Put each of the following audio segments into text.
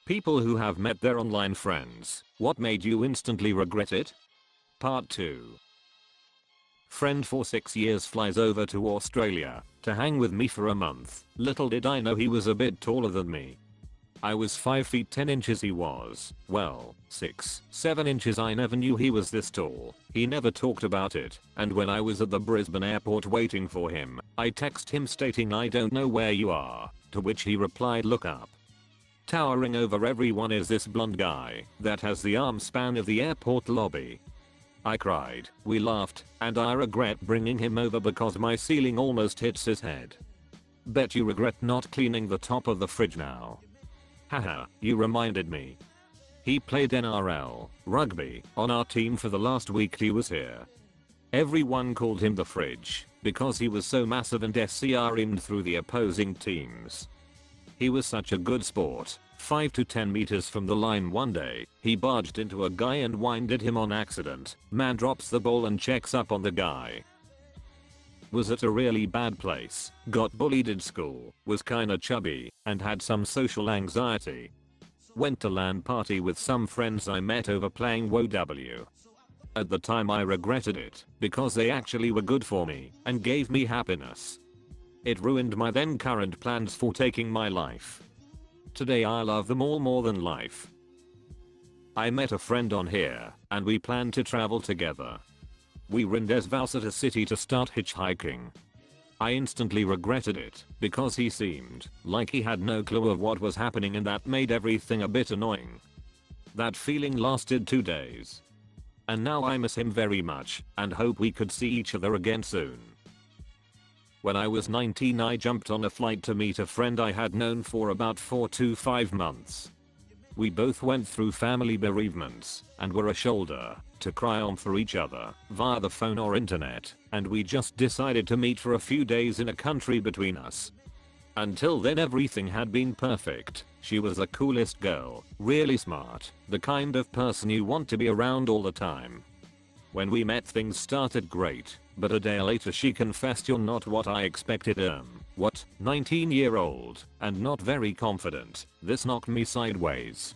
People who have met their online friends. What made you instantly regret it? Part 2. Friend for 6 years flies over to Australia to hang with me for a month. Little did I know he was a bit taller than me. I was 5 feet 10 inches, he was, well, 6, 7 inches. I never knew he was this tall. He never talked about it, and when I was at the Brisbane airport waiting for him, I texted him stating I don't know where you are, to which he replied look up. Towering over everyone is this blonde guy that has the arm span of the airport lobby. I cried, we laughed, and I regret bringing him over because my ceiling almost hits his head. Bet you regret not cleaning the top of the fridge now. Haha, you reminded me. He played NRL, rugby, on our team for the last week he was here. Everyone called him the fridge because he was so massive and SCR'd through the opposing teams. He was such a good sport. 5 to 10 meters from the line one day, he barged into a guy and winded him on accident. Man drops the ball and checks up on the guy. Was at a really bad place, got bullied at school, was kinda chubby, and had some social anxiety. Went to LAN party with some friends I met over playing WoW. At the time I regretted it, because they actually were good for me, and gave me happiness. It ruined my then current plans for taking my life. Today I love them all more than life. I met a friend on here, and we planned to travel together. We were in Desvalceta city to start hitchhiking. I instantly regretted it, because he seemed like he had no clue of what was happening and that made everything a bit annoying. That feeling lasted 2 days. And now I miss him very much, and hope we could see each other again soon. When I was 19 I jumped on a flight to meet a friend I had known for about 4 to 5 months. We both went through family bereavements and were a shoulder to cry on for each other via the phone or internet, and we just decided to meet for a few days in a country between us. Until then everything had been perfect. She was the coolest girl, really smart, the kind of person you want to be around all the time. When we met things started great, but a day later she confessed you're not what I expected. What? 19-year-old, and not very confident. This knocked me sideways.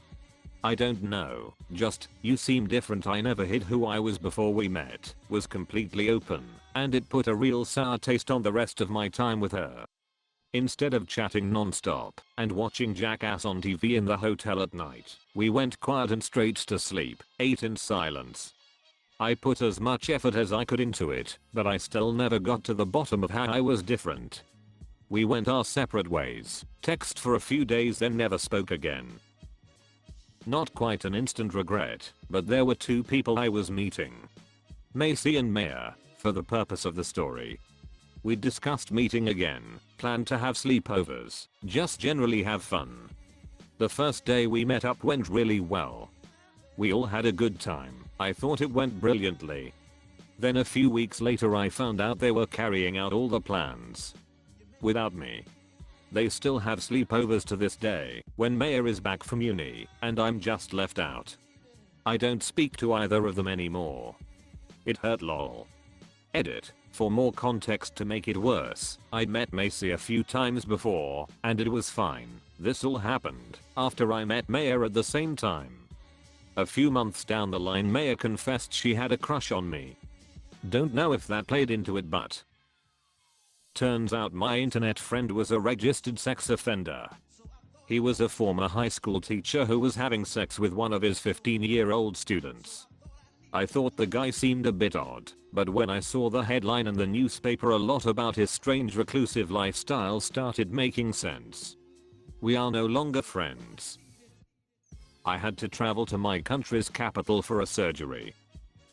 I don't know, just, you seem different. I never hid who I was before we met, was completely open, and it put a real sour taste on the rest of my time with her. Instead of chatting non-stop and watching Jackass on TV in the hotel at night, we went quiet and straight to sleep, ate in silence. I put as much effort as I could into it, but I still never got to the bottom of how I was different. We went our separate ways, text for a few days then never spoke again. Not quite an instant regret, but there were 2 people I was meeting. Macy and Maya, for the purpose of the story. We discussed meeting again, planned to have sleepovers, just generally have fun. The first day we met up went really well. We all had a good time. I thought it went brilliantly. Then a few weeks later I found out they were carrying out all the plans without me. They still have sleepovers to this day when Maya is back from uni and I'm just left out. I don't speak to either of them anymore. It hurt lol. Edit. For more context to make it worse, I'd met Macy a few times before and it was fine. This all happened after I met Maya at the same time. A few months down the line Maya confessed she had a crush on me. Don't know if that played into it, but turns out my internet friend was a registered sex offender. He was a former high school teacher who was having sex with one of his 15-year-old students. I thought the guy seemed a bit odd, but when I saw the headline in the newspaper a lot about his strange reclusive lifestyle started making sense. We are no longer friends. I had to travel to my country's capital for a surgery.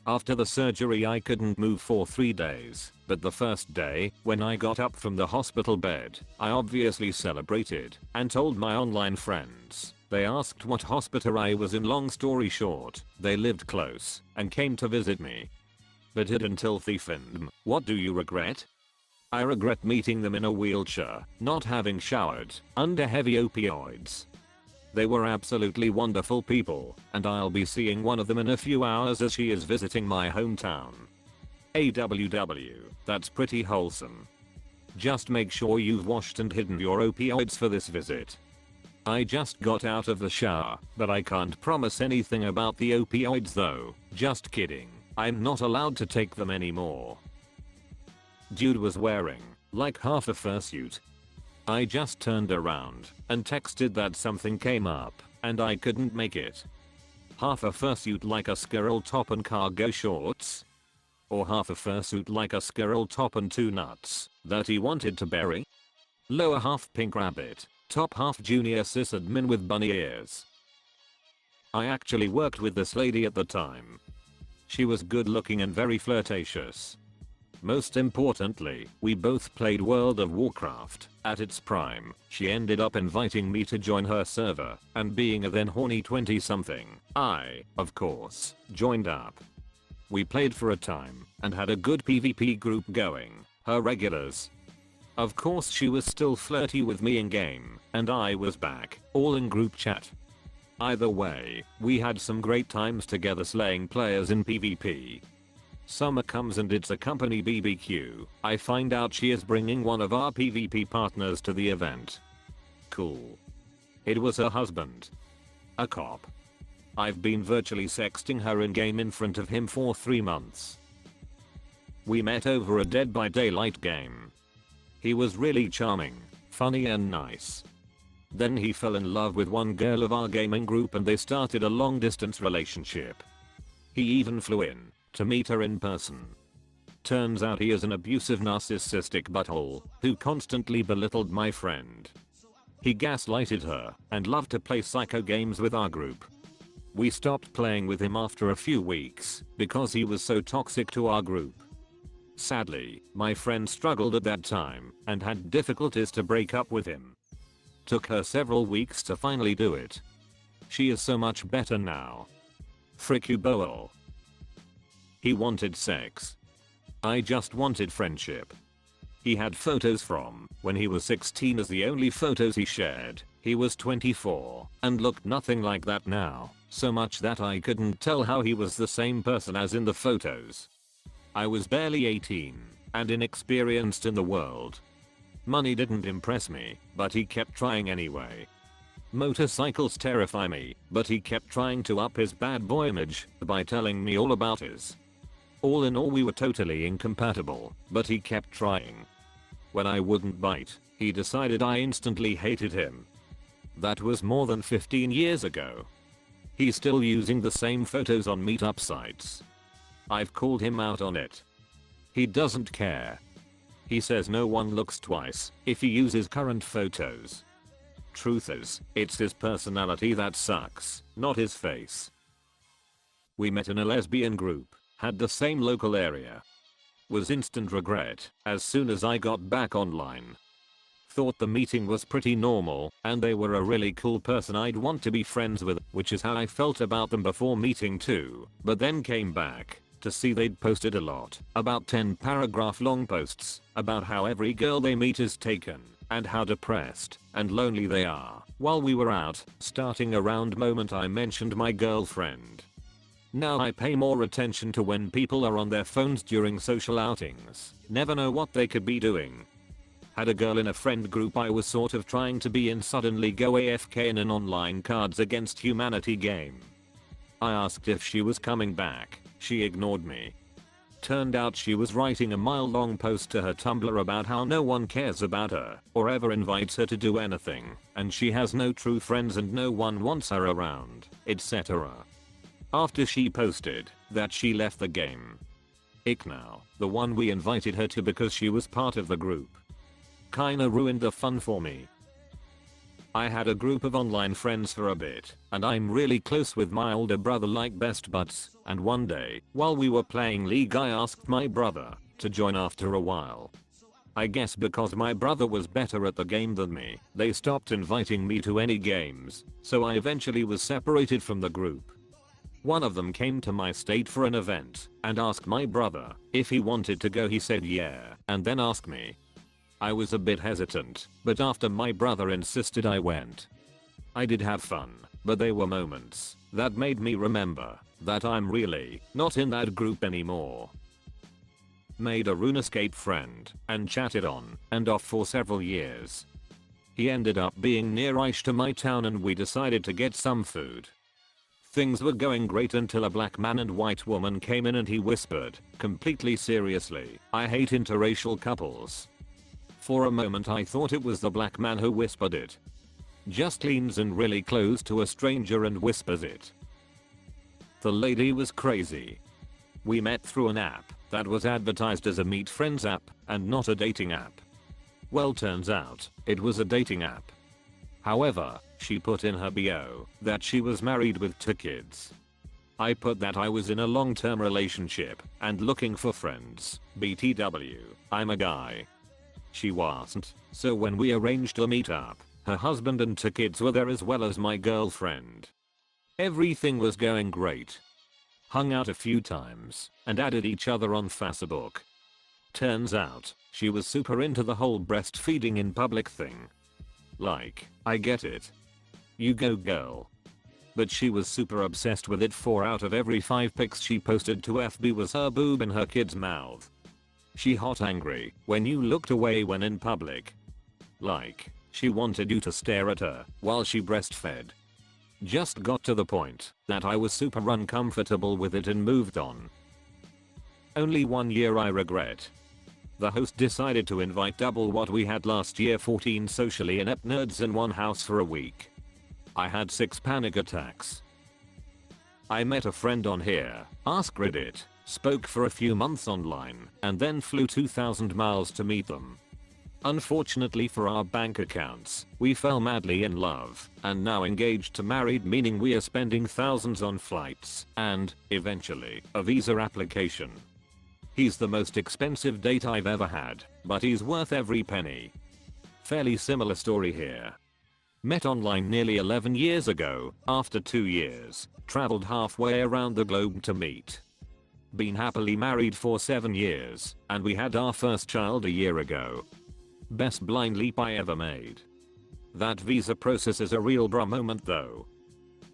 After the surgery I couldn't move for 3 days, but the first day, when I got up from the hospital bed, I obviously celebrated and told my online friends. They asked what hospital I was in. Long story short, they lived close and came to visit me. But hid until thief. And what do you regret? I regret meeting them in a wheelchair, not having showered, under heavy opioids. They were absolutely wonderful people, and I'll be seeing one of them in a few hours as she is visiting my hometown. AWW, that's pretty wholesome. Just make sure you've washed and hidden your opioids for this visit. I just got out of the shower, but I can't promise anything about the opioids though. Just kidding. I'm not allowed to take them anymore. Dude was wearing like half a fursuit. I just turned around and texted that something came up and I couldn't make it. Half a fursuit like a squirrel top and cargo shorts? Or half a fursuit like a squirrel top and 2 nuts that he wanted to bury? Lower half pink rabbit, top half junior sysadmin with bunny ears. I actually worked with this lady at the time. She was good looking and very flirtatious. Most importantly, we both played World of Warcraft at its prime. She ended up inviting me to join her server, and being a then horny 20 something, I, of course, joined up. We played for a time and had a good PvP group going, her regulars. Of course she was still flirty with me in game, and I was back, all in group chat. Either way, we had some great times together slaying players in PvP. Summer comes and it's a company BBQ. I find out she is bringing one of our PvP partners to the event. Cool. It was her husband. A cop. I've been virtually sexting her in game in front of him for 3 months. We met over a Dead by Daylight game. He was really charming, funny and nice. Then he fell in love with one girl of our gaming group and they started a long distance relationship. He even flew in to meet her in person. Turns out he is an abusive narcissistic butthole who constantly belittled my friend. He gaslighted her and loved to play psycho games with our group. We stopped playing with him after a few weeks because he was so toxic to our group. Sadly, my friend struggled at that time and had difficulties to break up with him. Took her several weeks to finally do it. She is so much better now. Frick you Boel. He wanted sex. I just wanted friendship. He had photos from when he was 16 as the only photos he shared. He was 24 and looked nothing like that now, so much that I couldn't tell how he was the same person as in the photos. I was barely 18 and inexperienced in the world. Money didn't impress me, but he kept trying anyway. Motorcycles terrify me, but he kept trying to up his bad boy image by telling me all about his. All in all, we were totally incompatible, but he kept trying. When I wouldn't bite, he decided I instantly hated him. That was more than 15 years ago. He's still using the same photos on meetup sites. I've called him out on it. He doesn't care. He says no one looks twice if he uses current photos. Truth is, it's his personality that sucks, not his face. We met in a lesbian group, had the same local area. Was instant regret as soon as I got back online. Thought the meeting was pretty normal and they were a really cool person I'd want to be friends with, which is how I felt about them before meeting too, but then came back to see they'd posted a lot, about 10 paragraph long posts about how every girl they meet is taken and how depressed and lonely they are. While we were out, starting around moment I mentioned my girlfriend. Now I pay more attention to when people are on their phones during social outings. Never know what they could be doing. Had a girl in a friend group I was sort of trying to be in, suddenly go AFK in an online Cards Against Humanity game. I asked if she was coming back. She ignored me. Turned out she was writing a mile-long post to her Tumblr about how no one cares about her or ever invites her to do anything, and she has no true friends and no one wants her around, etc. After she posted that, she left the game. Ick now, the one we invited her to because she was part of the group. Kinda ruined the fun for me. I had a group of online friends for a bit, and I'm really close with my older brother like best buds, and one day, while we were playing League, I asked my brother to join after a while. I guess because my brother was better at the game than me, they stopped inviting me to any games, so I eventually was separated from the group. One of them came to my state for an event and asked my brother if he wanted to go. He said yeah, and then asked me. I was a bit hesitant, but after my brother insisted I went. I did have fun, but there were moments that made me remember that I'm really not in that group anymore. Made a RuneScape friend and chatted on and off for several years. He ended up being near-ish to my town and we decided to get some food. Things were going great until a black man and white woman came in and he whispered, completely seriously, "I hate interracial couples." For a moment I thought it was the black man who whispered it. Just leans in really close to a stranger and whispers it. The lady was crazy. We met through an app that was advertised as a meet friends app and not a dating app. Well, turns out it was a dating app. However, she put in her bio that she was married with 2 kids. I put that I was in a long-term relationship and looking for friends. BTW, I'm a guy. She wasn't, so when we arranged a meetup, her husband and 2 kids were there as well as my girlfriend. Everything was going great. Hung out a few times and added each other on Facebook. Turns out, she was super into the whole breastfeeding in public thing. Like, I get it. You go girl. But she was super obsessed with it. 4 out of every 5 pics she posted to FB was her boob in her kid's mouth. She hot angry when you looked away when in public. Like, she wanted you to stare at her while she breastfed. Just got to the point that I was super uncomfortable with it and moved on. Only 1 year I regret. The host decided to invite double what we had last year, 14 socially inept nerds in one house for a week. I had 6 panic attacks. I met a friend on here, AskReddit, spoke for a few months online, and then flew 2,000 miles to meet them. Unfortunately for our bank accounts, we fell madly in love, and now engaged to married, meaning we are spending thousands on flights, and, eventually, a visa application. He's the most expensive date I've ever had, but he's worth every penny. Fairly similar story here. Met online nearly 11 years ago, after 2 years, traveled halfway around the globe to meet. Been happily married for 7 years, and we had our first child a year ago. Best blind leap I ever made. That visa process is a real bruh moment though.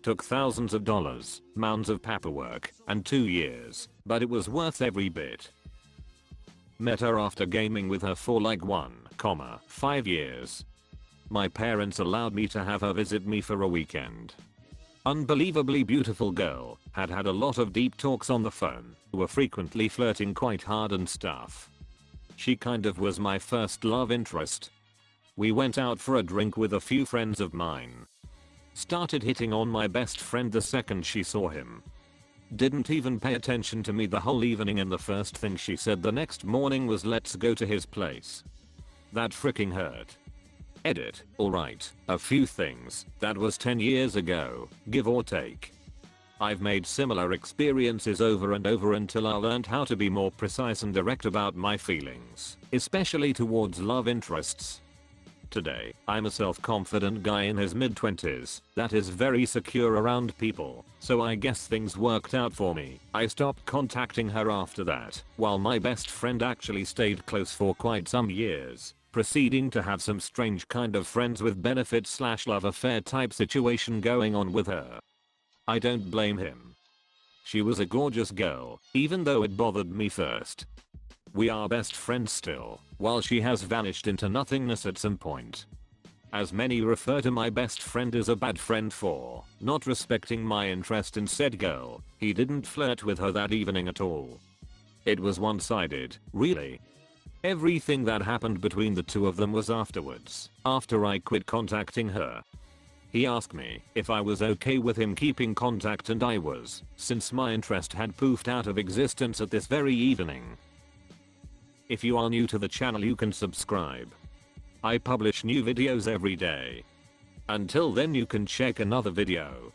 Took thousands of dollars, mounds of paperwork, and 2 years, but it was worth every bit. Met her after gaming with her for like 1,5 years. My parents allowed me to have her visit me for a weekend. Unbelievably beautiful girl, had a lot of deep talks on the phone, were frequently flirting quite hard and stuff. She kind of was my first love interest. We went out for a drink with a few friends of mine. Started hitting on my best friend the second she saw him. Didn't even pay attention to me the whole evening, and the first thing she said the next morning was, "Let's go to his place." That freaking hurt. Edit, alright, a few things, that was 10 years ago, give or take. I've made similar experiences over and over until I learned how to be more precise and direct about my feelings, especially towards love interests. Today, I'm a self-confident guy in his mid-20s that is very secure around people, so I guess things worked out for me. I stopped contacting her after that, while my best friend actually stayed close for quite some years, proceeding to have some strange kind of friends with benefits / love affair type situation going on with her. I don't blame him. She was a gorgeous girl, even though it bothered me first. We are best friends still, while she has vanished into nothingness at some point. As many refer to my best friend as a bad friend for not respecting my interest in said girl, he didn't flirt with her that evening at all. It was one-sided, really. Everything that happened between the two of them was afterwards, after I quit contacting her. He asked me if I was okay with him keeping contact, and I was, since my interest had poofed out of existence at this very evening. If you are new to the channel, you can subscribe. I publish new videos every day. Until then, you can check another video.